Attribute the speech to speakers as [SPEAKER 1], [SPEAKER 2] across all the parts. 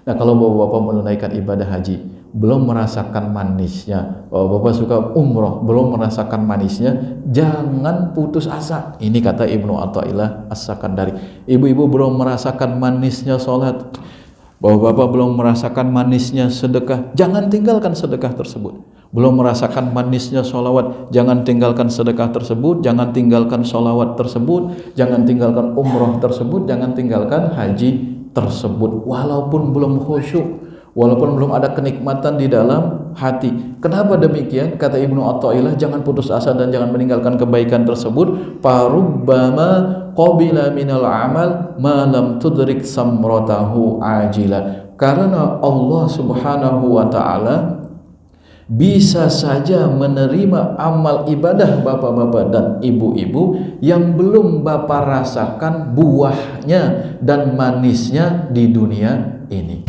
[SPEAKER 1] Nah, kalau bapak-bapak menunaikan ibadah haji, belum merasakan manisnya, bapak-bapak suka umroh, belum merasakan manisnya, jangan putus asa. Ini kata Ibnu Athaillah As-Sakandari. Ibu-ibu belum merasakan manisnya sholat, bapak-bapak belum merasakan manisnya sedekah, jangan tinggalkan sedekah tersebut. Belum merasakan manisnya sholawat, jangan tinggalkan sedekah tersebut, jangan tinggalkan sholawat tersebut, jangan tinggalkan umroh tersebut, jangan tinggalkan haji tersebut, walaupun belum khusyuk, walaupun belum ada kenikmatan di dalam hati. Kenapa demikian? Kata Ibnu Athaillah, jangan putus asa dan jangan meninggalkan kebaikan tersebut. Farubbama qabila minal amal ma lam tudrik samratahu ajila. Karena Allah Subhanahu wa taala bisa saja menerima amal ibadah bapak-bapak dan ibu-ibu yang belum bapak rasakan buahnya dan manisnya di dunia ini.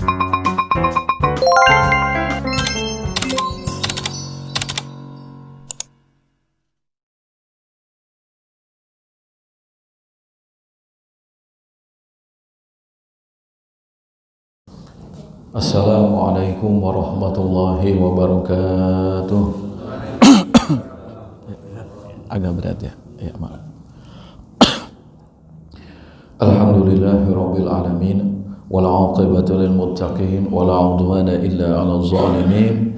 [SPEAKER 1] Assalamualaikum warahmatullahi wabarakatuh. Agak berat ya? Ya, maaf. Alhamdulillahirabbil alamin wal 'aqibatu lil muttaqin wala 'udwana illa 'alal zalimin.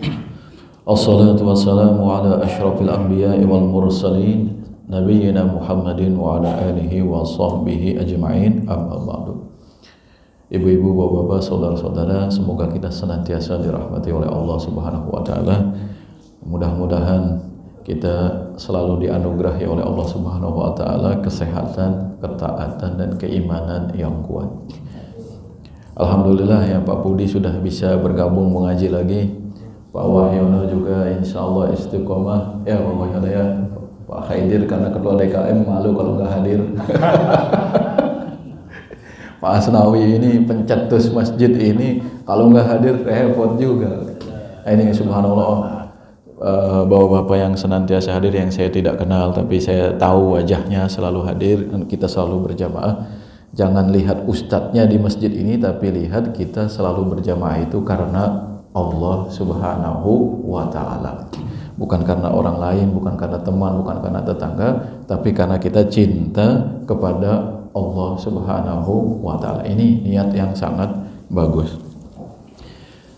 [SPEAKER 1] Assalatu wassalamu ala asyrafil anbiya'i wal mursalin nabiyyina Muhammadin wa ala alihi wa sahbihi ajma'in. Amma ba'du. Ibu-ibu, bapak-bapak, saudara-saudara, semoga kita senantiasa dirahmati oleh Allah Subhanahu wa taala. Mudah-mudahan kita selalu dianugerahi oleh Allah Subhanahu wa taala kesehatan, ketaatan dan keimanan yang kuat. Alhamdulillah ya, Pak Budi sudah bisa bergabung mengaji lagi. Pak Wahyono juga insyaallah istiqomah. Ya Pak Wahyono ya. Pak Khaidir karena ketua DKM malu kalau nggak hadir. Pak Asnawi ini pencetus masjid ini kalau nggak hadir repot juga. Ini subhanallah, bapak-bapak yang senantiasa hadir yang saya tidak kenal tapi saya tahu wajahnya selalu hadir dan kita selalu berjamaah. Jangan lihat ustadznya di masjid ini, tapi lihat kita selalu berjamaah itu karena Allah Subhanahu wa taala. Bukan karena orang lain, bukan karena teman, bukan karena tetangga, tapi karena kita cinta kepada Allah Subhanahu wa taala. Ini niat yang sangat bagus.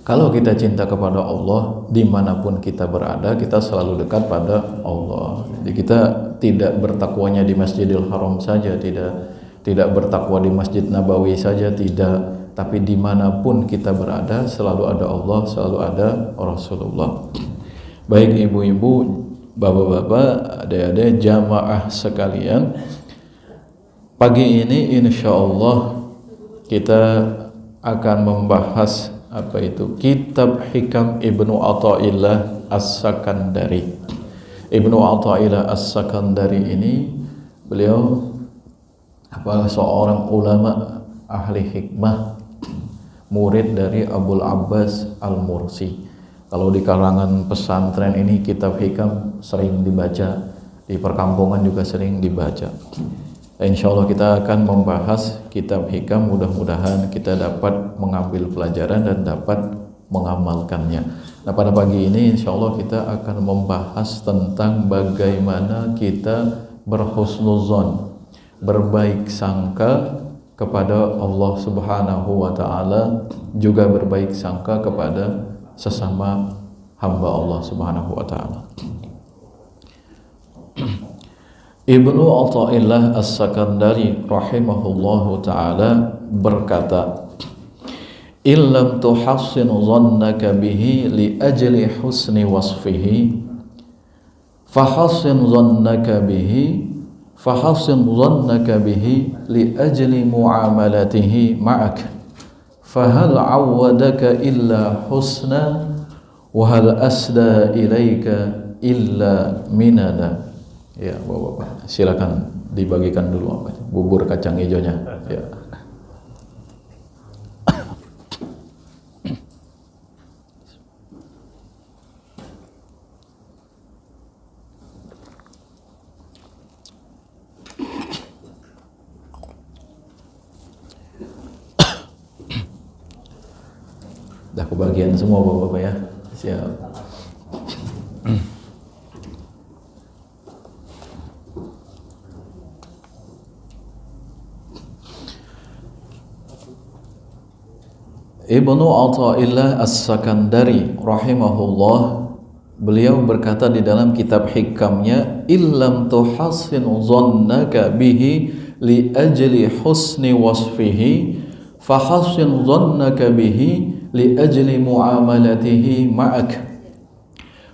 [SPEAKER 1] Kalau kita cinta kepada Allah, dimanapun kita berada, kita selalu dekat pada Allah. Jadi kita tidak bertakwanya di Masjidil Haram saja, tidak bertakwa di Masjid Nabawi saja, tidak. Tapi dimanapun kita berada, selalu ada Allah, selalu ada Rasulullah. Baik ibu-ibu, bapak-bapak, adik-adik, jamaah sekalian, pagi ini insya Allah kita akan membahas Kitab Hikam Ibnu Athaillah As-Sakandari. Ibnu Athaillah As-Sakandari ini beliau seorang ulama ahli hikmah, murid dari Abul Abbas Al-Mursi. Kalau di kalangan pesantren ini kitab hikam sering dibaca, di perkampungan juga sering dibaca. Insya Allah kita akan membahas kitab hikam, mudah-mudahan kita dapat mengambil pelajaran dan dapat mengamalkannya. Nah, pada pagi ini insya Allah kita akan membahas tentang bagaimana kita berhusnuzon, berbaik sangka kepada Allah Subhanahu wa taala, juga berbaik sangka kepada sesama hamba Allah Subhanahu wa taala. Ibnu Athaillah As-Sakandari rahimahullahu taala berkata, "Illam tuhassin dhannaka bihi li ajli husni wasfihi, fahassin dhannaka bihi li ajli muamalatihi ma'ak. Fahal 'awwadaka illa husna wa hal asda ilaika illa minada." Ya, Bapak-bapak, silakan dibagikan dulu bubur kacang hijaunya. Ya. Dah kebagian semua Bapak-bapak ya. Siap. Ibnu Athaillah As-Sakandari rahimahullah, beliau berkata di dalam kitab hikamnya, illam tuhassin dhannaka bihi li ajli husni wasfihi fahassin dhannaka bihi li ajli muamalatihi ma'ak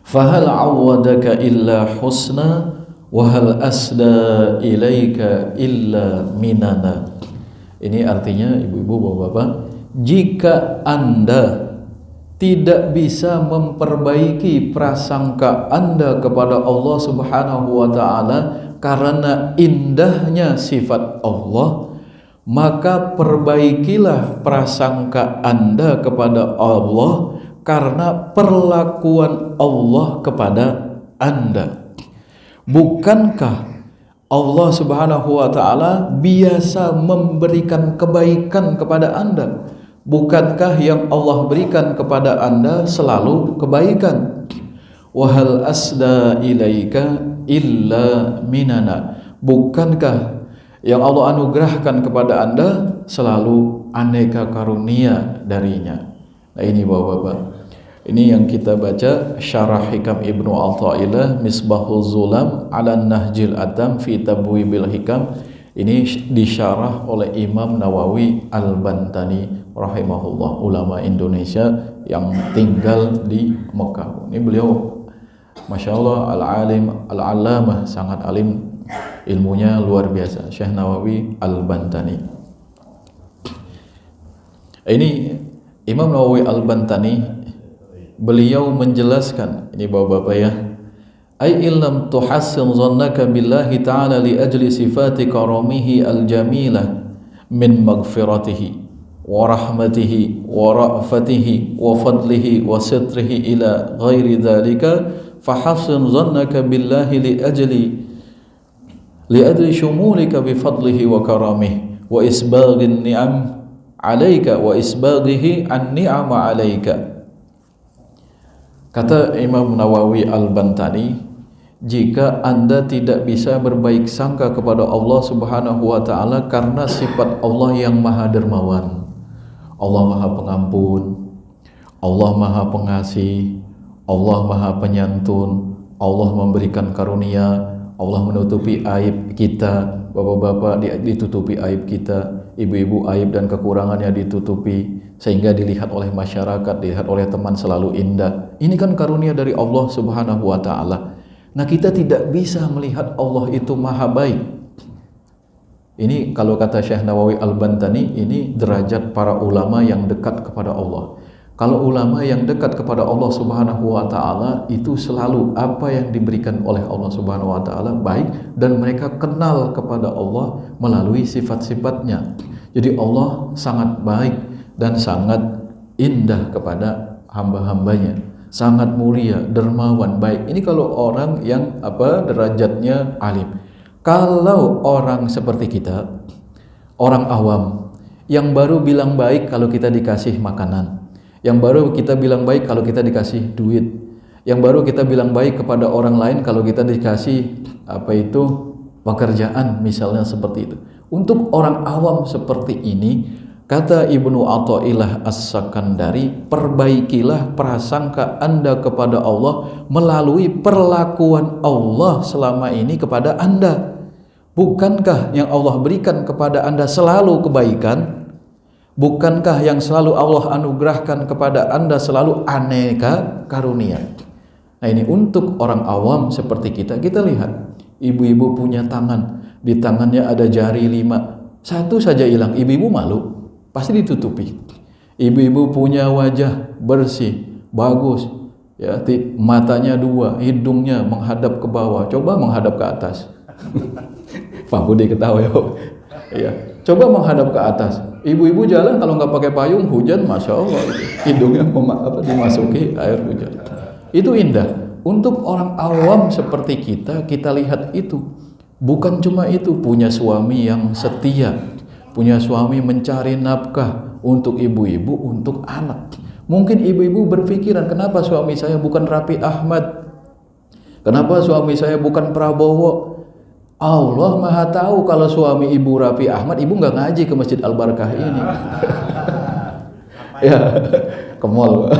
[SPEAKER 1] fahal awwadaka illa husna wa hal asda ilaika illa minana. Ini artinya ibu-ibu, bapak-bapak, jika Anda tidak bisa memperbaiki prasangka Anda kepada Allah Subhanahu wa taala karena indahnya sifat Allah, maka perbaikilah prasangka Anda kepada Allah karena perlakuan Allah kepada Anda. Bukankah Allah Subhanahu wa taala biasa memberikan kebaikan kepada Anda? Bukankah yang Allah berikan kepada Anda selalu kebaikan? Wahal asda ilaika illa minana. Bukankah yang Allah anugerahkan kepada Anda selalu aneka karunia darinya? Nah ini bapak-bapak, ini yang kita baca syarah hikam Ibnu Athaillah Misbahul Zulam ala Nahjil Atam fi Tabwibil Hikam. Ini disyarah oleh Imam Nawawi Al-Bantani rahimahullah, ulama Indonesia yang tinggal di Mekah. Ini beliau Masya Allah al-alim al-allamah, sangat alim, ilmunya luar biasa, Syekh Nawawi Al-Bantani. Ini Imam Nawawi Al-Bantani, beliau menjelaskan, ini bapak-bapak ya, ay illam tuhassin dhannaka billahi ta'ala li ajli sifati karamihi al-jamilah min maghfiratihi wa rahmatihi wa ra'fatihi wa fadlihi wa sitrihi ila ghairi dhalika fahassin dhannaka billahi li ajli shumulika bi fadlihi wa karamihi wa isbaghin ni'am alayka wa isbaghihi an ni'ama alayka. Kata Imam Nawawi Al-Bantani, jika Anda tidak bisa berbaik sangka kepada Allah Subhanahu wa taala karena sifat Allah yang Maha Dermawan, Allah Maha Pengampun, Allah Maha Pengasih, Allah Maha Penyantun, Allah memberikan karunia, Allah menutupi aib kita, bapak-bapak ditutupi aib kita, ibu-ibu aib dan kekurangannya ditutupi sehingga dilihat oleh masyarakat, dilihat oleh teman selalu indah. Ini kan karunia dari Allah Subhanahu wa taala. Nah, kita tidak bisa melihat Allah itu maha baik. Ini kalau kata Syekh Nawawi Al-Bantani, ini derajat para ulama yang dekat kepada Allah. Kalau ulama yang dekat kepada Allah Subhanahu wa taala itu selalu apa yang diberikan oleh Allah Subhanahu wa taala baik, dan mereka kenal kepada Allah melalui sifat-sifatnya. Jadi Allah sangat baik dan sangat indah kepada hamba-hambanya, sangat mulia, dermawan, baik. Ini kalau orang yang derajatnya alim. Kalau orang seperti kita, orang awam yang baru bilang baik kalau kita dikasih makanan, yang baru kita bilang baik kalau kita dikasih duit, yang baru kita bilang baik kepada orang lain kalau kita dikasih pekerjaan, misalnya seperti itu. Untuk orang awam seperti ini, kata Ibnu Athaillah As-Sakandari, perbaikilah prasangka Anda kepada Allah melalui perlakuan Allah selama ini kepada Anda. Bukankah yang Allah berikan kepada Anda selalu kebaikan? Bukankah yang selalu Allah anugerahkan kepada Anda selalu aneka karunia? Nah ini untuk orang awam seperti kita. Kita lihat, ibu-ibu punya tangan, di tangannya ada jari 5, satu saja hilang, ibu-ibu malu, pasti ditutupi. Ibu-ibu punya wajah bersih, bagus, ya, matanya 2, hidungnya menghadap ke bawah, coba menghadap ke atas. Pak Budi ketawa ya. Coba menghadap ke atas. Ibu-ibu jalan kalau nggak pakai payung, hujan, masya Allah, hidungnya dimasuki air hujan. Itu indah. Untuk orang awam seperti kita, kita lihat itu. Bukan cuma itu, punya suami yang setia, punya suami mencari nafkah untuk ibu-ibu, untuk anak, Mungkin ibu-ibu berpikiran, kenapa suami saya bukan Raffi Ahmad? Kenapa suami saya bukan Prabowo? Allah Maha tahu kalau suami ibu Raffi Ahmad, ibu nggak ngaji ke Masjid Al-Barakah ini. Ya, ke mall.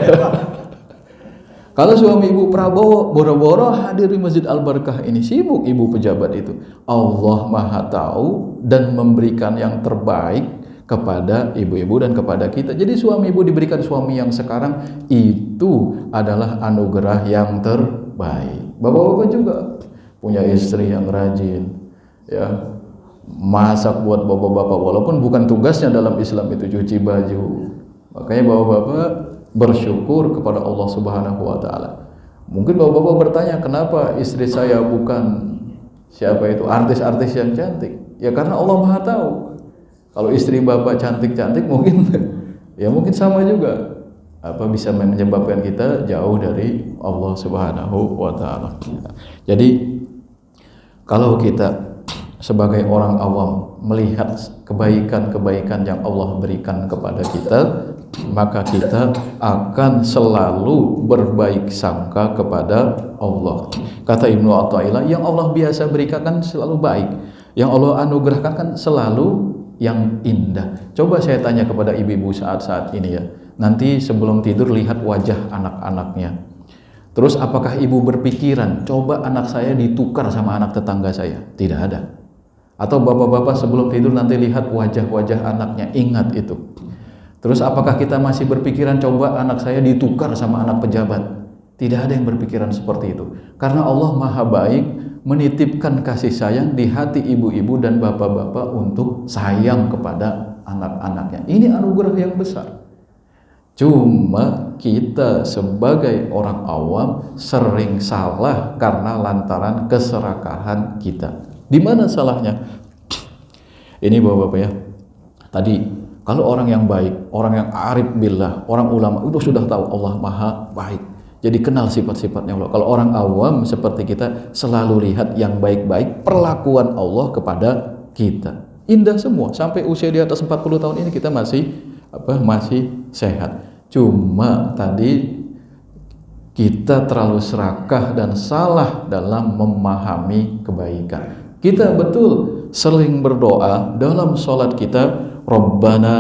[SPEAKER 1] Kalau suami ibu Prabowo boro-boro hadir di Masjid Al-Barakah ini, sibuk ibu pejabat itu. Allah Maha tahu dan memberikan yang terbaik kepada ibu-ibu dan kepada kita. Jadi suami ibu diberikan suami yang sekarang itu adalah anugerah yang terbaik. Bapak-bapak juga punya istri yang rajin, ya, masak buat bapak-bapak, walaupun bukan tugasnya dalam Islam itu cuci baju. Makanya bapak-bapak bersyukur kepada Allah Subhanahu wa taala. Mungkin bapak-bapak bertanya, kenapa istri saya bukan siapa itu artis-artis yang cantik? Ya karena Allah Maha tahu. Kalau istri bapak cantik-cantik mungkin ya mungkin sama juga bisa menyebabkan kita jauh dari Allah Subhanahu wa taala. Jadi kalau kita sebagai orang awam melihat kebaikan-kebaikan yang Allah berikan kepada kita, maka kita akan selalu berbaik sangka kepada Allah. Kata Ibnu Athaillah, yang Allah biasa berikan kan selalu baik, yang Allah anugerahkan kan selalu yang indah. Coba saya tanya kepada ibu-ibu saat-saat ini ya, nanti sebelum tidur lihat wajah anak-anaknya. Terus apakah ibu berpikiran, coba anak saya ditukar sama anak tetangga saya? Tidak ada. Atau bapak-bapak sebelum tidur nanti lihat wajah-wajah anaknya, ingat itu. Terus apakah kita masih berpikiran, coba anak saya ditukar sama anak pejabat? Tidak ada yang berpikiran seperti itu. Karena Allah Maha baik, menitipkan kasih sayang di hati ibu-ibu dan bapak-bapak untuk sayang kepada anak-anaknya. Ini anugerah yang besar. Cuma kita sebagai orang awam sering salah karena lantaran keserakahan kita. Di mana salahnya? Ini bapak-bapak ya. Tadi kalau orang yang baik, orang yang arif billah, orang ulama itu sudah tahu Allah Maha baik. Jadi kenal sifat-sifatnya Allah. Kalau orang awam seperti kita selalu lihat yang baik-baik, perlakuan Allah kepada kita. Indah semua. Sampai usia di atas 40 tahun ini kita masih sehat. Cuma tadi kita terlalu serakah dan salah dalam memahami kebaikan. Kita betul sering berdoa dalam sholat kita, Rabbana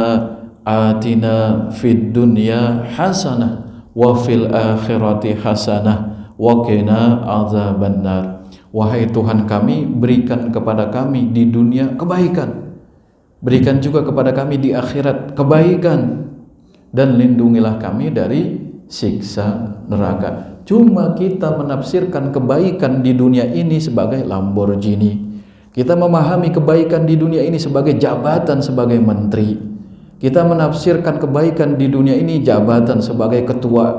[SPEAKER 1] atina fid dunya hasanah wa fil akhirati hasanah wa qina azabannar. Wahai Tuhan kami, berikan kepada kami di dunia kebaikan, berikan juga kepada kami di akhirat kebaikan, dan lindungilah kami dari siksa neraka. Cuma kita menafsirkan kebaikan di dunia ini sebagai Lamborghini. Kita memahami kebaikan di dunia ini sebagai jabatan sebagai menteri. Kita menafsirkan kebaikan di dunia ini jabatan sebagai ketua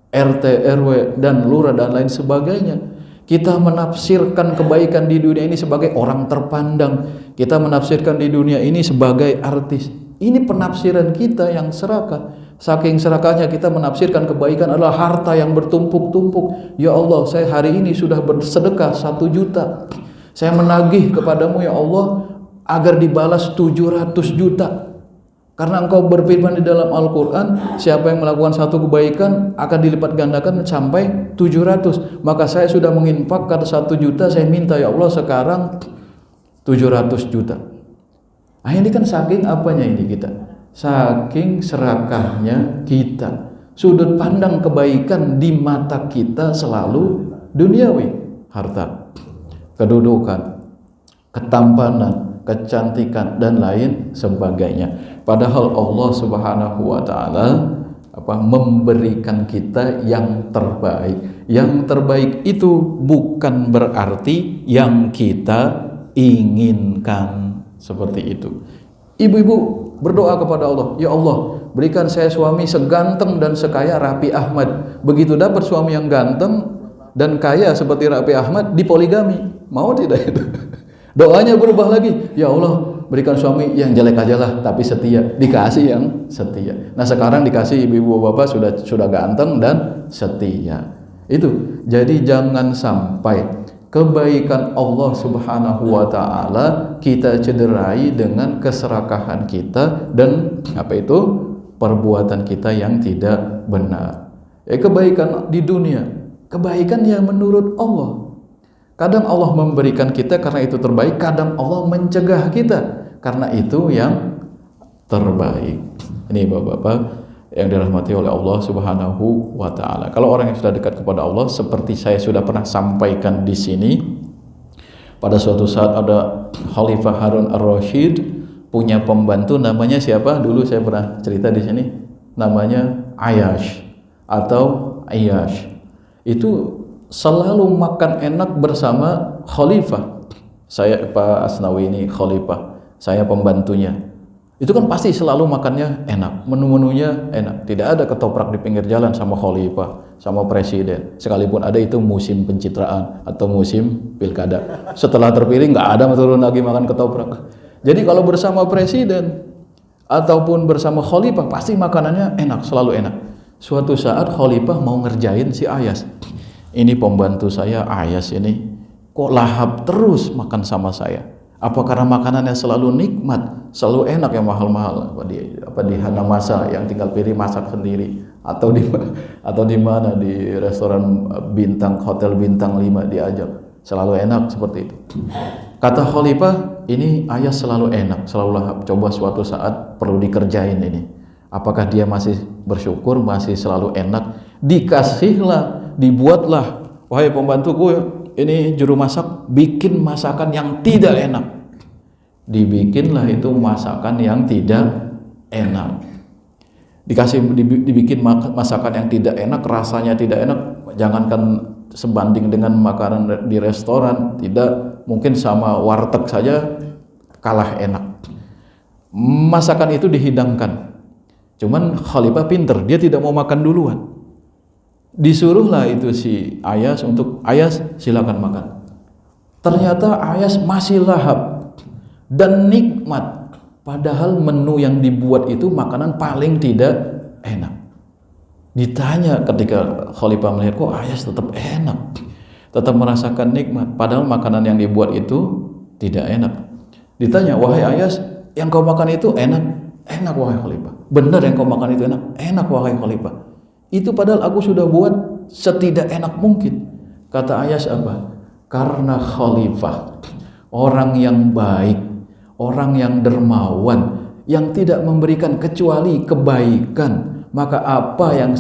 [SPEAKER 1] RT, RW, dan lurah dan lain sebagainya. Kita menafsirkan kebaikan di dunia ini sebagai orang terpandang. Kita menafsirkan di dunia ini sebagai artis. Ini penafsiran kita yang serakah. Saking serakahnya kita menafsirkan kebaikan adalah harta yang bertumpuk-tumpuk. Ya Allah, saya hari ini sudah bersedekah 1 juta. Saya menagih kepadamu ya Allah agar dibalas 700 juta. Karena engkau berfirman di dalam Al-Quran, siapa yang melakukan satu kebaikan akan dilipat gandakan sampai 700. Maka saya sudah menginfakkan 1 juta, saya minta ya Allah sekarang 700 juta. Nah ini kan saking apanya ini kita? Saking serakahnya kita. Sudut pandang kebaikan di mata kita selalu duniawi. Harta, kedudukan, ketampanan, kecantikan, dan lain sebagainya. Padahal Allah Subhanahu wa taala memberikan kita yang terbaik. Yang terbaik itu bukan berarti yang kita inginkan, seperti itu. Ibu-ibu berdoa kepada Allah, ya Allah, berikan saya suami seganteng dan sekaya Raffi Ahmad. Begitu dapat suami yang ganteng dan kaya seperti Raffi Ahmad, dipoligami. Mau tidak itu? Doanya berubah lagi, ya Allah, berikan suami yang jelek aja lah tapi setia. Dikasih yang setia. Nah sekarang dikasih ibu-ibu bapak sudah ganteng dan setia. Itu. Jadi jangan sampai kebaikan Allah Subhanahu wa taala kita cederai dengan keserakahan kita dan perbuatan kita yang tidak benar. Kebaikan di dunia, kebaikan yang menurut Allah. Kadang Allah memberikan kita karena itu terbaik, kadang Allah mencegah kita karena itu yang terbaik. Ini Bapak-bapak yang dirahmati oleh Allah Subhanahu wa taala. Kalau orang yang sudah dekat kepada Allah, seperti saya sudah pernah sampaikan di sini, pada suatu saat ada Khalifah Harun ar-Rasyid punya pembantu namanya siapa? Dulu saya pernah cerita di sini, namanya Ayash atau Ayash. Itu selalu makan enak bersama Khalifah. Saya Pak Asnawi ini Khalifah, saya pembantunya. Itu kan pasti selalu makannya enak, menu-menunya enak. Tidak ada ketoprak di pinggir jalan sama Khalifah, sama presiden. Sekalipun ada itu musim pencitraan atau musim pilkada. Setelah terpilih nggak ada turun lagi makan ketoprak. Jadi kalau bersama presiden ataupun bersama Khalifah pasti makanannya enak, selalu enak. Suatu saat Khalifah mau ngerjain si Ayas. Ini pembantu saya Ayas ini kok lahap terus makan sama saya. Apa karena makanannya selalu nikmat, selalu enak yang mahal-mahal, apa di Hanamasa yang tinggal pilih masak sendiri, atau di mana di restoran bintang, hotel bintang 5 diajak, selalu enak seperti itu. Kata Khalifah, ini Ayas selalu enak, selalu lahap. Coba suatu saat perlu dikerjain ini. Apakah dia masih bersyukur, masih selalu enak? Dikasihlah, dibuatlah, wahai pembantuku, ini juru masak bikin masakan yang tidak enak. Dibikinlah itu masakan yang tidak enak. Dibikin masakan yang tidak enak, rasanya tidak enak. Jangankan sebanding dengan makanan di restoran, tidak, mungkin sama warteg saja kalah enak. Masakan itu dihidangkan. Cuman Khalifah pinter, dia tidak mau makan duluan. Disuruhlah itu si Ayas untuk, Ayas silakan makan. Ternyata Ayas masih lahap dan nikmat, padahal menu yang dibuat itu makanan paling tidak enak. Ditanya ketika Khalifah melihat, kok Ayas tetap enak, tetap merasakan nikmat, padahal makanan yang dibuat itu tidak enak. Ditanya, wahai Ayas, yang kau makan itu enak? Enak wahai Khalifah. Benar yang kau makan itu enak? Enak wahai Khalifah. Itu padahal aku sudah buat setidak enak mungkin. Kata Ayas apa? Karena Khalifah orang yang baik, orang yang dermawan, yang tidak memberikan kecuali kebaikan, maka apa yang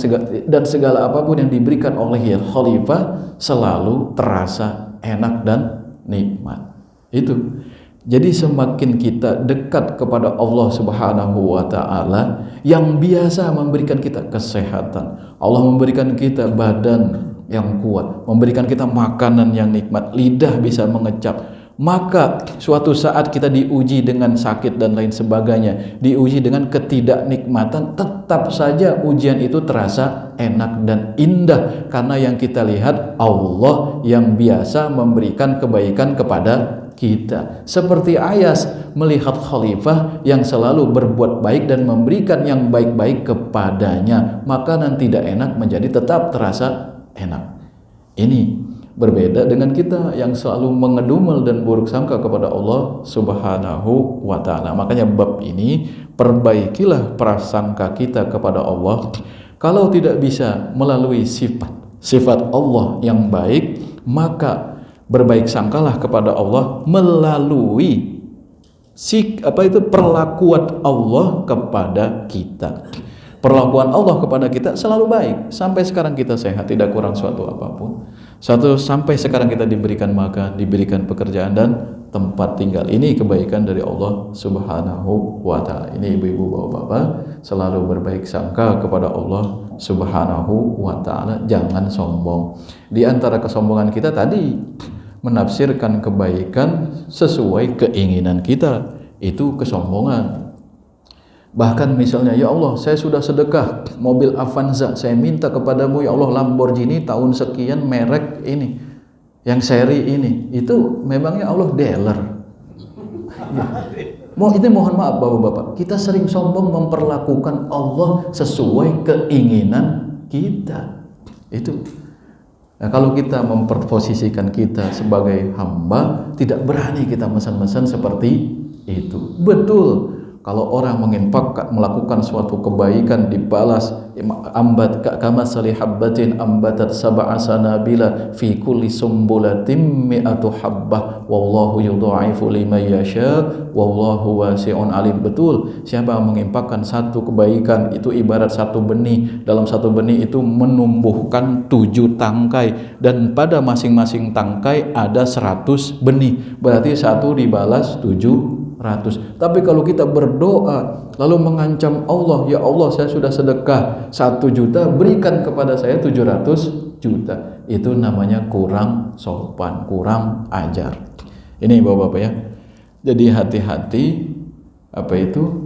[SPEAKER 1] segala apapun yang diberikan oleh Khalifah selalu terasa enak dan nikmat. Itu. Jadi semakin kita dekat kepada Allah Subhanahu wa taala yang biasa memberikan kita kesehatan, Allah memberikan kita badan yang kuat, memberikan kita makanan yang nikmat, lidah bisa mengecap, maka suatu saat kita diuji dengan sakit dan lain sebagainya, diuji dengan ketidaknikmatan, tetap saja ujian itu terasa enak dan indah karena yang kita lihat Allah yang biasa memberikan kebaikan kepada kita. Seperti Ayas melihat Khalifah yang selalu berbuat baik dan memberikan yang baik-baik kepadanya, makanan tidak enak menjadi tetap terasa enak. Ini berbeda dengan kita yang selalu mengedumel dan buruk sangka kepada Allah Subhanahu wa taala. Makanya bab ini, perbaikilah prasangka kita kepada Allah. Kalau tidak bisa melalui sifat Allah yang baik, maka berbaik sangkalah kepada Allah melalui perlakuan Allah kepada kita. Perlakuan Allah kepada kita selalu baik. Sampai sekarang kita sehat, tidak kurang suatu apapun. Sampai sekarang kita diberikan makan, diberikan pekerjaan dan tempat tinggal. Ini kebaikan dari Allah Subhanahu wa taala. Ini ibu-ibu, bapak-bapak, selalu berbaik sangka kepada Allah Subhanahu wa taala. Jangan sombong. Di antara kesombongan kita tadi, menafsirkan kebaikan sesuai keinginan kita, itu kesombongan. Bahkan misalnya, ya Allah, saya sudah sedekah mobil Avanza, saya minta kepadamu ya Allah Lamborghini tahun sekian merek ini, yang seri ini. Itu memangnya Allah dealer? Ini mohon maaf bapak-bapak, kita sering sombong memperlakukan Allah sesuai keinginan kita. Itu. Nah, kalau kita memperposisikan kita sebagai hamba, tidak berani kita pesan-pesan seperti itu. Betul. Kalau orang menginfakkan, melakukan suatu kebaikan, dibalas ambat kama salihabbatin ambatat sab'a sanabila fi kulli sumbulatin mi'atu habbah wallahu yudha'ifu liman yasha wallahu wasi'un alim. Betul, siapa yang menginfakkan satu kebaikan itu ibarat satu benih. Dalam satu benih itu menumbuhkan 7 tangkai, dan pada masing-masing tangkai ada 100 benih. Berarti satu dibalas 700. Tapi kalau kita berdoa lalu mengancam Allah, ya Allah saya sudah sedekah 1 juta, berikan kepada saya 700 juta, itu namanya kurang sopan, kurang ajar. Ini Bapak-bapak ya. Jadi hati-hati,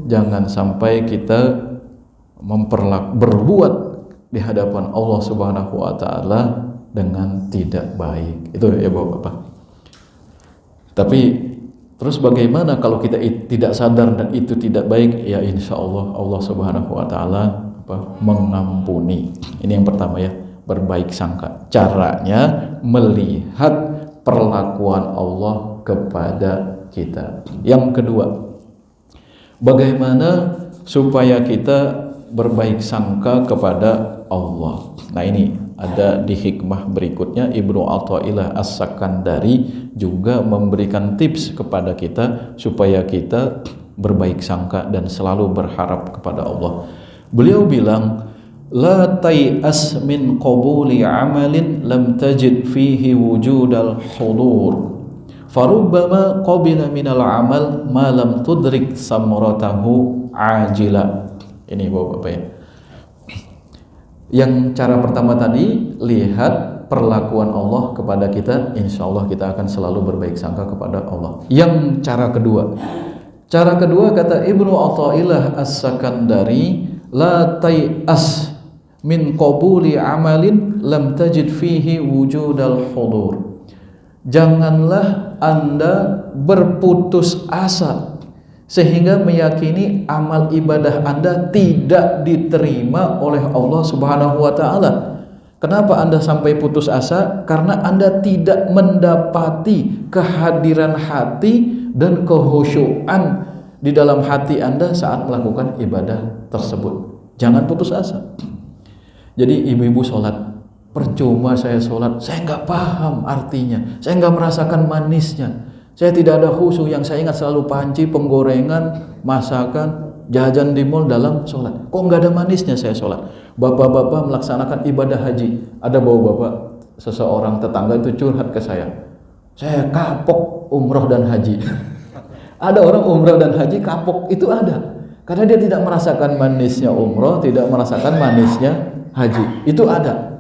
[SPEAKER 1] jangan sampai kita berbuat di hadapan Allah Subhanahu wa taala dengan tidak baik. Itu ya Bapak-bapak. Tapi terus bagaimana kalau kita tidak sadar dan itu tidak baik? Ya insya Allah Allah Subhanahu wa taala mengampuni. Ini yang pertama ya, berbaik sangka. Caranya melihat perlakuan Allah kepada kita. Yang kedua, bagaimana supaya kita berbaik sangka kepada Allah. Nah ini ada di hikmah berikutnya, Ibnu Athaillah As-Sakandari juga memberikan tips kepada kita supaya kita berbaik sangka dan selalu berharap kepada Allah. Beliau bilang, la tai'as min qabuli amalin lam tajid fihi wujudal hudur farubbama qabila minal amal ma lam tudrik samratahu ajila. Ini Bapak-bapak ya. Yang cara pertama tadi, lihat perlakuan Allah kepada kita, insya Allah kita akan selalu berbaik sangka kepada Allah. Yang cara kedua kata Ibnu Athaillah As-Sakandari, la tai'as min qabuli amalin lam tajid fihi wujudal hudur. Janganlah Anda berputus asa sehingga meyakini amal ibadah Anda tidak diterima oleh Allah Subhanahu wa taala. Kenapa Anda sampai putus asa? Karena Anda tidak mendapati kehadiran hati dan kehusyuan di dalam hati Anda saat melakukan ibadah tersebut. Jangan putus asa. Jadi ibu-ibu sholat, percuma saya sholat, saya nggak paham artinya, saya nggak merasakan manisnya. Saya tidak ada khusyuk. Yang saya ingat selalu panci, penggorengan, masakan, jajan di mall dalam sholat. Kok nggak ada manisnya saya sholat? Bapak-bapak melaksanakan ibadah haji. Ada bapak-bapak, seseorang tetangga itu curhat ke saya kapok umroh dan haji. Ada orang umroh dan haji kapok, itu ada. Karena dia tidak merasakan manisnya umroh, tidak merasakan manisnya haji. Itu ada.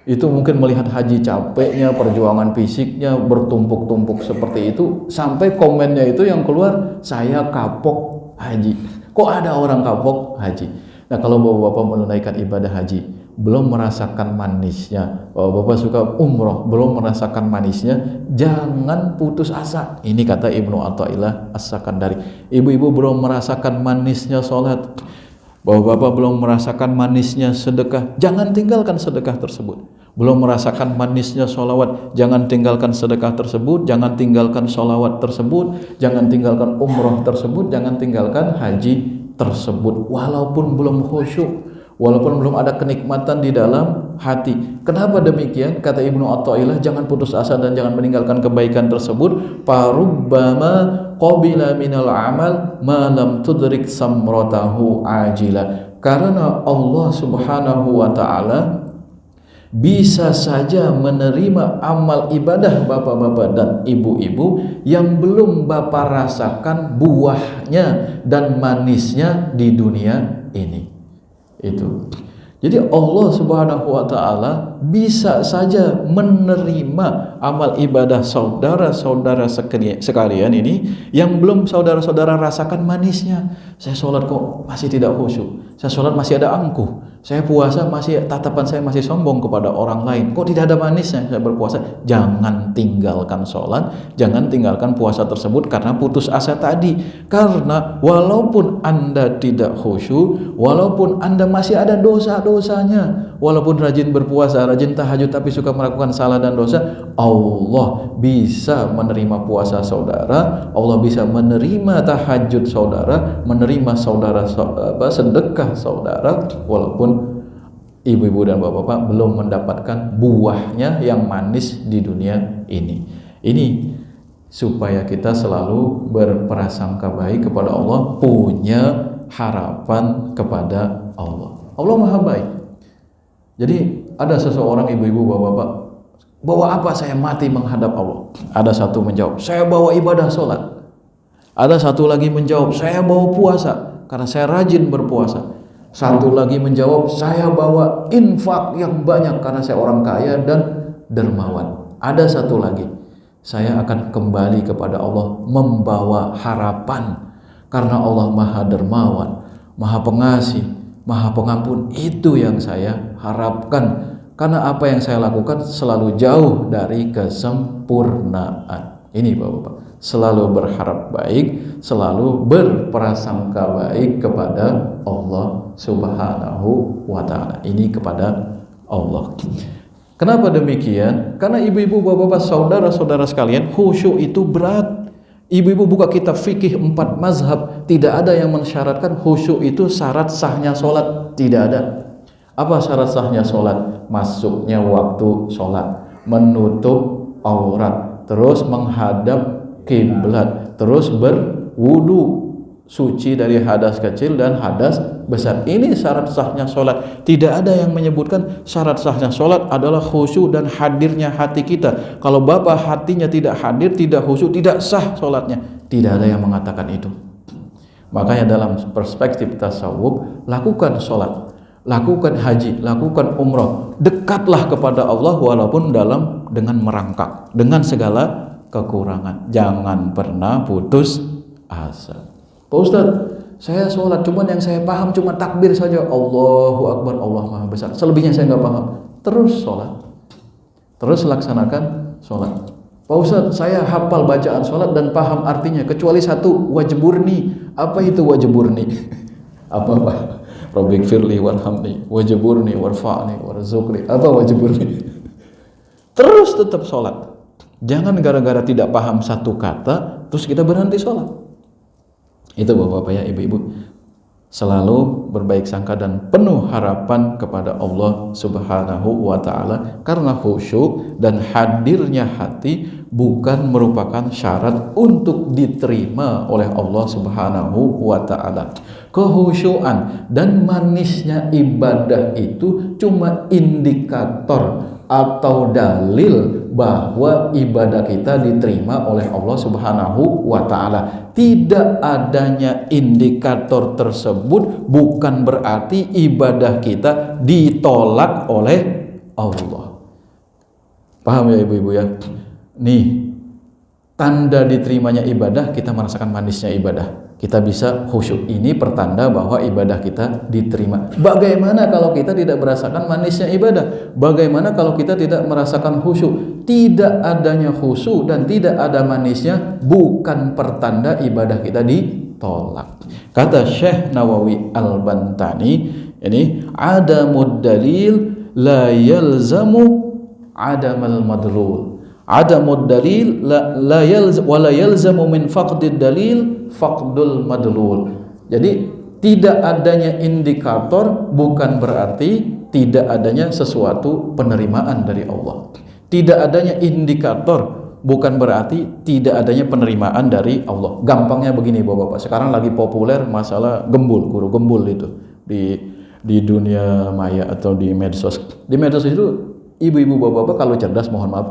[SPEAKER 1] Itu mungkin melihat haji capeknya, perjuangan fisiknya bertumpuk-tumpuk seperti itu, sampai komennya itu yang keluar, saya kapok haji. Kok ada orang kapok haji? Nah kalau bapak-bapak menunaikan ibadah haji belum merasakan manisnya, bapak-bapak suka umroh belum merasakan manisnya, jangan putus asa. Ini kata Ibnu Athaillah As-Sakandari. Ibu-ibu belum merasakan manisnya sholat, bapak-bapak belum merasakan manisnya sedekah, jangan tinggalkan sedekah tersebut. Belum merasakan manisnya sholawat, jangan tinggalkan sedekah tersebut, jangan tinggalkan sholawat tersebut, jangan tinggalkan umroh tersebut, jangan tinggalkan haji tersebut. Walaupun belum khusyuk, walaupun belum ada kenikmatan di dalam hati. Kenapa demikian? Kata Ibnu Athaillah, jangan putus asa dan jangan meninggalkan kebaikan tersebut. Farubbama qabila minal amal ma lam tudrik samratahu ajila. Karena Allah Subhanahu wa taala bisa saja menerima amal ibadah bapak-bapak dan ibu-ibu yang belum bapak rasakan buahnya dan manisnya di dunia ini. Itu. Jadi Allah Subhanahu wa taala bisa saja menerima amal ibadah saudara-saudara sekalian ini yang belum saudara-saudara rasakan manisnya. Saya sholat kok masih tidak khusyuk, saya sholat masih ada angkuh, Saya puasa tatapan saya masih sombong kepada orang lain. Kok tidak ada manisnya saya berpuasa? Jangan tinggalkan sholat, jangan tinggalkan puasa tersebut karena putus asa tadi. Karena walaupun Anda tidak khusyuk, walaupun Anda masih ada dosa-dosanya, walaupun rajin berpuasa, rajin tahajud tapi suka melakukan salah dan dosa, Allah bisa menerima puasa saudara, Allah bisa menerima tahajud saudara, menerima sedekah saudara, walaupun ibu-ibu dan bapak-bapak belum mendapatkan buahnya yang manis di dunia ini. Ini supaya kita selalu berprasangka baik kepada Allah, punya harapan kepada Allah. Allah Maha Baik. Jadi ada seseorang ibu-ibu bapak-bapak, bawa apa saya mati menghadap Allah? Ada satu menjawab, saya bawa ibadah sholat. Ada satu lagi menjawab, saya bawa puasa karena saya rajin berpuasa. Satu lagi menjawab, saya bawa infak yang banyak karena saya orang kaya dan dermawan. Ada satu lagi, saya akan kembali kepada Allah membawa harapan karena Allah Maha Dermawan, Maha Pengasih, Maha Pengampun. Itu yang saya harapkan karena apa yang saya lakukan selalu jauh dari kesempurnaan. Ini Bapak-bapak, selalu berharap baik, selalu berprasangka baik kepada Allah Subhanahu wa ta'ala. Ini kepada Allah. Kenapa demikian? Karena ibu-ibu, bapak-bapak, saudara-saudara sekalian, khusyuk itu berat. Ibu-ibu buka kitab fikih 4 mazhab, tidak ada yang mensyaratkan khusyuk itu syarat sahnya sholat. Tidak ada. Apa syarat sahnya sholat? Masuknya waktu sholat, menutup aurat, terus menghadap kiblat, terus berwudu, suci dari hadas kecil dan hadas besar. Ini syarat sahnya sholat. Tidak ada yang menyebutkan syarat sahnya sholat adalah khusyuk dan hadirnya hati kita. Kalau bapak hatinya tidak hadir, tidak khusyuk, tidak sah sholatnya. Tidak ada yang mengatakan itu. Makanya dalam perspektif tasawuf, lakukan sholat, lakukan haji, lakukan umrah, dekatlah kepada Allah walaupun dengan merangkak, dengan segala kekurangan. Jangan pernah putus asa. Pak Ustadz, saya sholat, cuman yang saya paham cuma takbir saja, Allahu Akbar, Allah Maha Besar. Selebihnya saya nggak paham. Terus sholat, terus laksanakan sholat. Pak Ustadz, saya hafal bacaan sholat dan paham artinya, kecuali satu, wajiburni. Apa itu wajiburni? Apa? Rabbik firli warhamni, wajiburni warfa'ni warzuqni. Apa wajiburni? Terus tetap sholat. Jangan gara-gara tidak paham satu kata terus kita berhenti sholat. Itu bapak-bapak ya, ibu-ibu, selalu berbaik sangka dan penuh harapan kepada Allah Subhanahu wa ta'ala, karena khusyuk dan hadirnya hati bukan merupakan syarat untuk diterima oleh Allah Subhanahu wa ta'ala. Kehusyuan dan manisnya ibadah itu cuma indikator atau dalil bahwa ibadah kita diterima oleh Allah Subhanahu wa ta'ala. Tidak adanya indikator tersebut bukan berarti ibadah kita ditolak oleh Allah. Paham ya ibu-ibu ya? Nih, tanda diterimanya ibadah, kita merasakan manisnya ibadah, kita bisa khusyuk. Ini pertanda bahwa ibadah kita diterima. Bagaimana kalau kita tidak merasakan manisnya ibadah? Bagaimana kalau kita tidak merasakan khusyuk? Tidak adanya khusyuk dan tidak ada manisnya bukan pertanda ibadah kita ditolak. Kata Syekh Nawawi Al-Bantani, ini adamud dalil la yalzamu adamal madlul. Adamud dalil la yalzamu min faqdid dalil faqdul madlul. Jadi tidak adanya indikator bukan berarti tidak adanya sesuatu penerimaan dari Allah. Tidak adanya indikator bukan berarti tidak adanya penerimaan dari Allah. Gampangnya begini Bapak-bapak, sekarang lagi populer masalah gembul, guru gembul itu di dunia maya atau di medsos. Di medsos itu ibu-ibu bapak-bapak kalau cerdas, mohon maaf,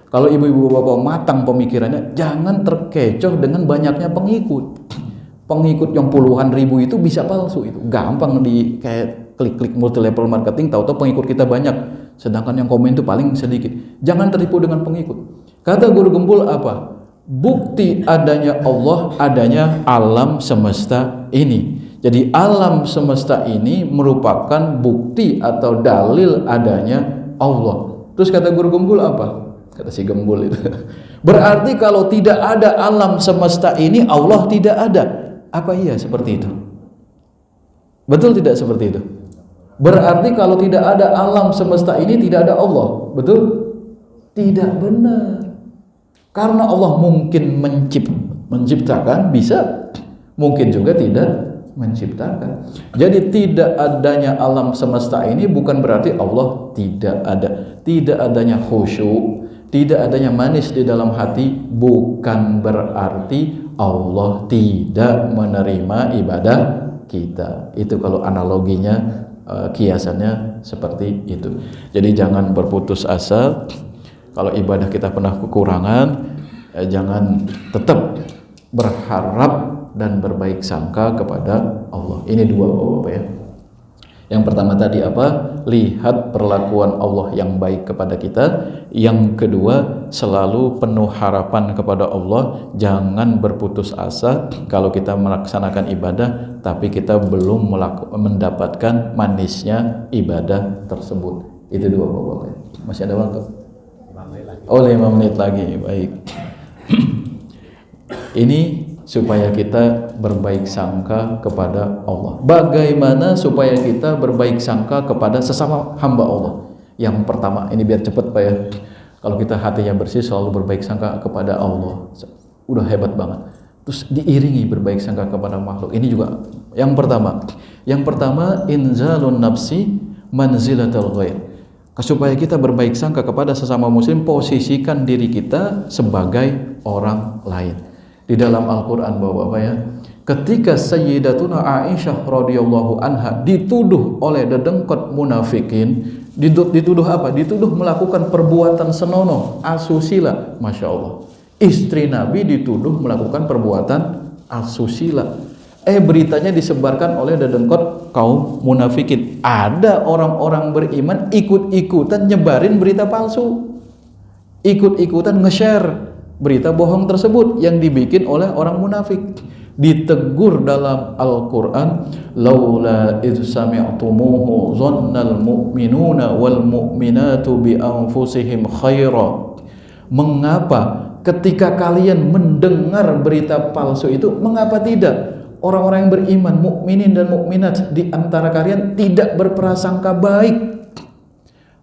[SPEAKER 1] kalau ibu-ibu bapak matang pemikirannya, jangan terkecoh dengan banyaknya pengikut. Pengikut yang puluhan ribu itu bisa palsu, itu gampang di kayak klik-klik multi level marketing, tahu-tahu pengikut kita banyak, sedangkan yang komen itu paling sedikit. Jangan tertipu dengan pengikut. Kata guru gembul apa? Bukti adanya Allah, adanya alam semesta ini. Jadi alam semesta ini merupakan bukti atau dalil adanya Allah. Terus kata guru Gembul apa? Kata si Gembul itu. Berarti kalau tidak ada alam semesta ini, Allah tidak ada. Apa iya seperti itu? Betul tidak seperti itu? Berarti kalau tidak ada alam semesta ini, tidak ada Allah. Betul? Tidak benar. Karena Allah mungkin menciptakan, bisa. Mungkin juga tidak menciptakan. Jadi tidak adanya alam semesta ini bukan berarti Allah tidak ada. Tidak adanya khusyuk, tidak adanya manis di dalam hati bukan berarti Allah tidak menerima ibadah kita. Itu kalau analoginya, kiasannya seperti itu. Jadi jangan berputus asa. Kalau ibadah kita pernah kekurangan, jangan, tetap berharap dan berbaik sangka kepada Allah. Ini dua Bapak ya. Yang pertama tadi apa? Lihat perlakuan Allah yang baik kepada kita. Yang kedua, selalu penuh harapan kepada Allah. Jangan berputus asa kalau kita melaksanakan ibadah tapi kita belum mendapatkan manisnya ibadah tersebut. Itu dua Bapak. Masih ada waktu? 5 menit lagi. Baik. Ini supaya kita berbaik sangka kepada Allah. Bagaimana supaya kita berbaik sangka kepada sesama hamba Allah? Yang pertama, ini biar cepat Pak ya. Kalau kita hatinya bersih, selalu berbaik sangka kepada Allah. Udah hebat banget. Terus diiringi berbaik sangka kepada makhluk. Ini juga yang pertama. Yang pertama, inzalun nafsi manzilatal ghair. Supaya kita berbaik sangka kepada sesama muslim, posisikan diri kita sebagai orang lain. Di dalam Al-Quran Bapak-Bapak ya, ketika Sayyidatuna Aisyah radhiyallahu anha dituduh oleh dedengkot munafikin, dituduh apa? Dituduh melakukan perbuatan senonoh, asusila. Masya Allah, istri Nabi dituduh melakukan perbuatan asusila. Beritanya disebarkan oleh dedengkot kaum munafikin. Ada orang-orang beriman ikut-ikutan nyebarin berita palsu, ikut-ikutan nge-share berita bohong tersebut yang dibikin oleh orang munafik. Ditegur dalam Al-Quran, laula idh sami'tumuhu dhannal mu'minuna wal mu'minatu bi anfusihim khaira. Mengapa ketika kalian mendengar berita palsu itu, mengapa tidak orang-orang yang beriman, mukminin dan mukminat di antara kalian tidak berprasangka baik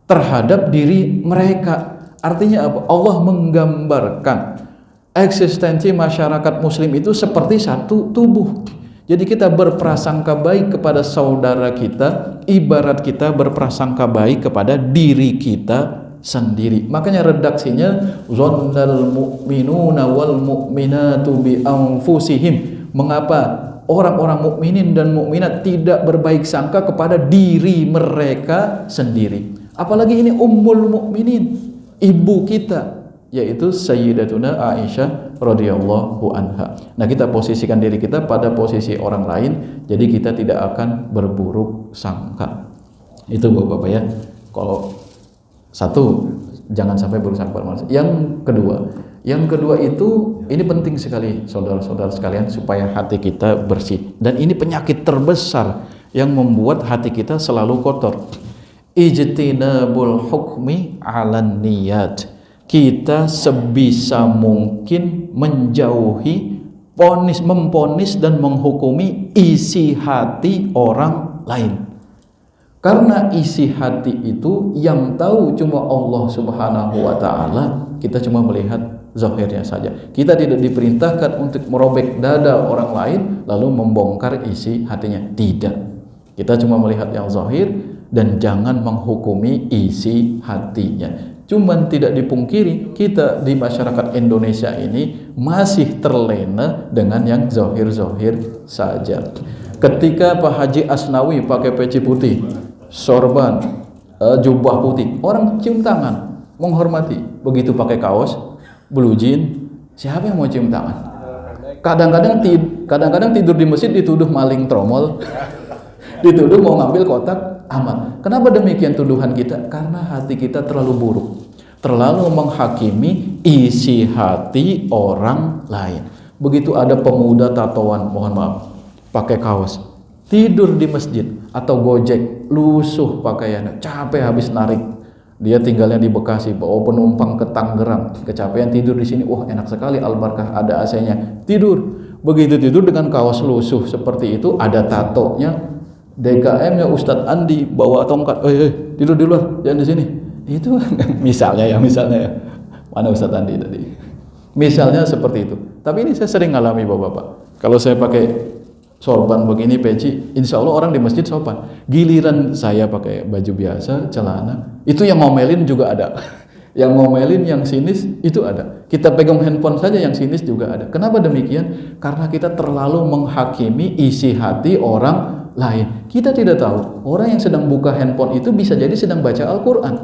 [SPEAKER 1] terhadap diri mereka? Artinya apa? Allah menggambarkan eksistensi masyarakat muslim itu seperti satu tubuh. Jadi kita berprasangka baik kepada saudara kita, ibarat kita berprasangka baik kepada diri kita sendiri. Makanya redaksinya zonnal mu'minuna wal mu'minatu bi anfusihim. Mengapa orang-orang mukminin dan mukminat tidak berbaik sangka kepada diri mereka sendiri? Apalagi ini ummul mukminin, ibu kita, yaitu Sayyidatuna Aisyah radhiyallahu anha. Nah, kita posisikan diri kita pada posisi orang lain, jadi kita tidak akan berburuk sangka. Itu Bapak-Bapak ya. Kalau satu, jangan sampai buruk sangka pada manusia. Yang kedua itu, ini penting sekali saudara-saudara sekalian, supaya hati kita bersih. Dan ini penyakit terbesar yang membuat hati kita selalu kotor. Ijtinabul hukmi 'alan niyat. Kita sebisa mungkin menjauhi memponis dan menghukumi isi hati orang lain. Karena isi hati itu yang tahu cuma Allah Subhanahu wa taala, kita cuma melihat zahirnya saja. Kita tidak diperintahkan untuk merobek dada orang lain lalu membongkar isi hatinya. Tidak. Kita cuma melihat yang zahir dan jangan menghukumi isi hatinya. Cuman tidak dipungkiri, kita di masyarakat Indonesia ini masih terlena dengan yang zahir-zahir saja. Ketika Pak Haji Asnawi pakai peci putih, sorban, jubah putih, orang cium tangan, menghormati. Begitu pakai kaos, blue jean, siapa yang mau cium tangan? Kadang-kadang tidur di masjid dituduh maling tromol, dituduh mau ngambil kotak amal. Kenapa demikian tuduhan kita? Karena hati kita terlalu buruk, terlalu menghakimi isi hati orang lain. Begitu ada pemuda tatoan, mohon maaf, pakai kaos, tidur di masjid atau Gojek, lusuh pakaiannya, capek habis narik. Dia tinggalnya di Bekasi, bawa penumpang ke Tangerang, kecapean tidur di sini. Wah, enak sekali Al-Barkah, ada AC-nya. Tidur. Begitu tidur dengan kaos lusuh seperti itu, ada tatonya, DKM-nya Ustadz Andi bawa tongkat. Tidur di luar, jangan di sini. Itu misalnya ya. Mana Ustadz Andi tadi? Misalnya seperti itu. Tapi ini saya sering ngalami Bapak-bapak. Kalau saya pakai sorban begini, peci, insya Allah orang di masjid sopan. Giliran saya pakai baju biasa, celana, itu yang ngomelin juga ada. Yang ngomelin, yang sinis itu ada. Kita pegang handphone saja yang sinis juga ada. Kenapa demikian? Karena kita terlalu menghakimi isi hati orang lain. Kita tidak tahu orang yang sedang buka handphone itu bisa jadi sedang baca Al-Quran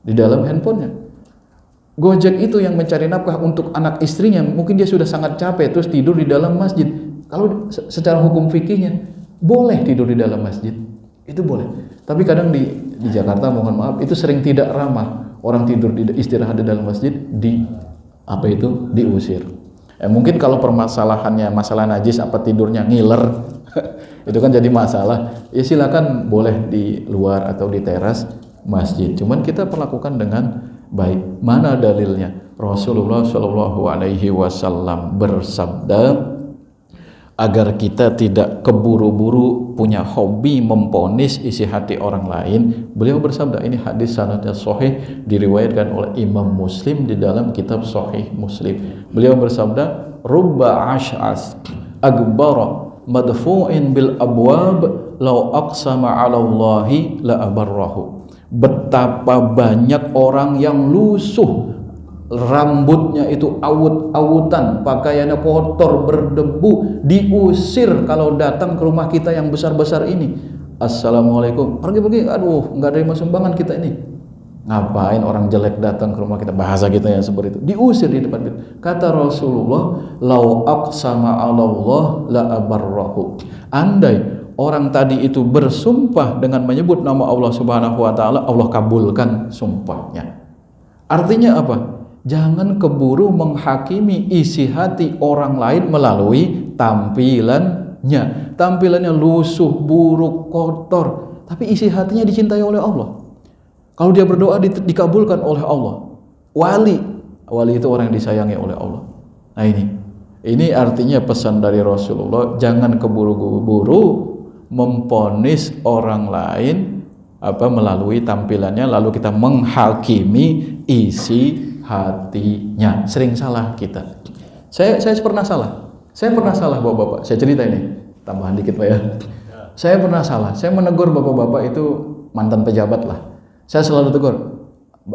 [SPEAKER 1] di dalam handphonenya. Gojek itu yang mencari nafkah untuk anak istrinya, mungkin dia sudah sangat capek terus tidur di dalam masjid. Kalau secara hukum fikihnya boleh tidur di dalam masjid, itu boleh. Tapi kadang di Jakarta, mohon maaf, itu sering tidak ramah. Orang tidur istirahat di dalam masjid diusir. Mungkin kalau permasalahannya masalah najis apa tidurnya ngiler, itu kan jadi masalah. Ya silakan boleh di luar atau di teras masjid. Cuman kita perlakukan dengan baik. Mana dalilnya? Rasulullah Shallallahu Alaihi Wasallam bersabda, agar kita tidak keburu-buru punya hobi memponis isi hati orang lain. Beliau bersabda, ini hadis sanadnya sahih, diriwayatkan oleh Imam Muslim di dalam kitab Sahih Muslim. Beliau bersabda, rubba ash'as agbara madfu'in bil abwab law aqsama 'ala Allahi la abarrahu. Betapa banyak orang yang lusuh, rambutnya itu awut-awutan, pakaiannya kotor, berdebu, diusir kalau datang ke rumah kita yang besar-besar ini. Assalamualaikum, pergi-pergi, aduh, nggak ada sumbangan kita ini. Ngapain orang jelek datang ke rumah kita, bahasa kita yang seperti itu, diusir di depan kita. Kata Rasulullah, lau aqsama 'ala Allah la abarrahu. Andai orang tadi itu bersumpah dengan menyebut nama Allah Subhanahu wa taala, Allah kabulkan sumpahnya. Artinya apa? Jangan keburu menghakimi isi hati orang lain melalui tampilannya. Tampilannya lusuh, buruk, kotor, tapi isi hatinya dicintai oleh Allah. Kalau dia berdoa dikabulkan oleh Allah. Wali itu orang yang disayangi oleh Allah. Nah ini artinya pesan dari Rasulullah, jangan keburu-buru memponis orang lain melalui tampilannya, lalu kita menghakimi isi hatinya. Sering salah kita. Saya pernah salah. Saya pernah salah Bapak-bapak. Saya cerita ini, tambahan dikit Pak ya. Saya pernah salah. Saya menegur Bapak-bapak itu mantan pejabat lah. Saya selalu tegur,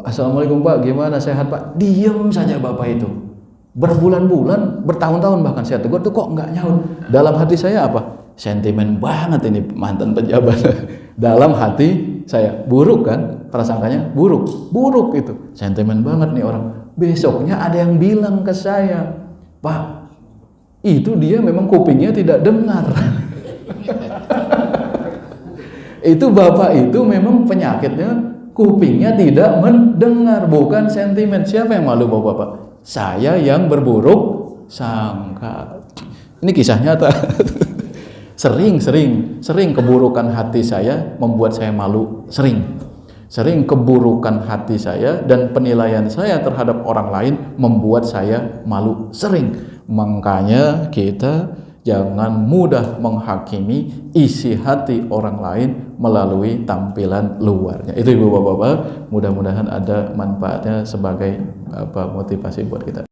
[SPEAKER 1] Assalamualaikum Pak, gimana, sehat Pak? Diam saja Bapak itu. Berbulan-bulan, bertahun-tahun bahkan saya tegur tuh kok nggak nyaut. Dalam hati saya apa? Sentimen banget ini mantan pejabat. Dalam hati saya buruk kan, prasangkanya buruk itu, sentimen banget nih orang. Besoknya ada yang bilang ke saya, Pak, itu dia memang kupingnya tidak dengar. Itu Bapak itu memang penyakitnya kupingnya tidak mendengar, bukan sentimen. Siapa yang malu Bapak-bapak? Saya yang berburuk sangka. Ini kisah nyata. Sering keburukan hati saya membuat saya malu. Sering keburukan hati saya dan penilaian saya terhadap orang lain membuat saya malu. Sering. Makanya kita jangan mudah menghakimi isi hati orang lain melalui tampilan luarnya. Itu Ibu Bapak-bapak, mudah-mudahan ada manfaatnya sebagai motivasi buat kita.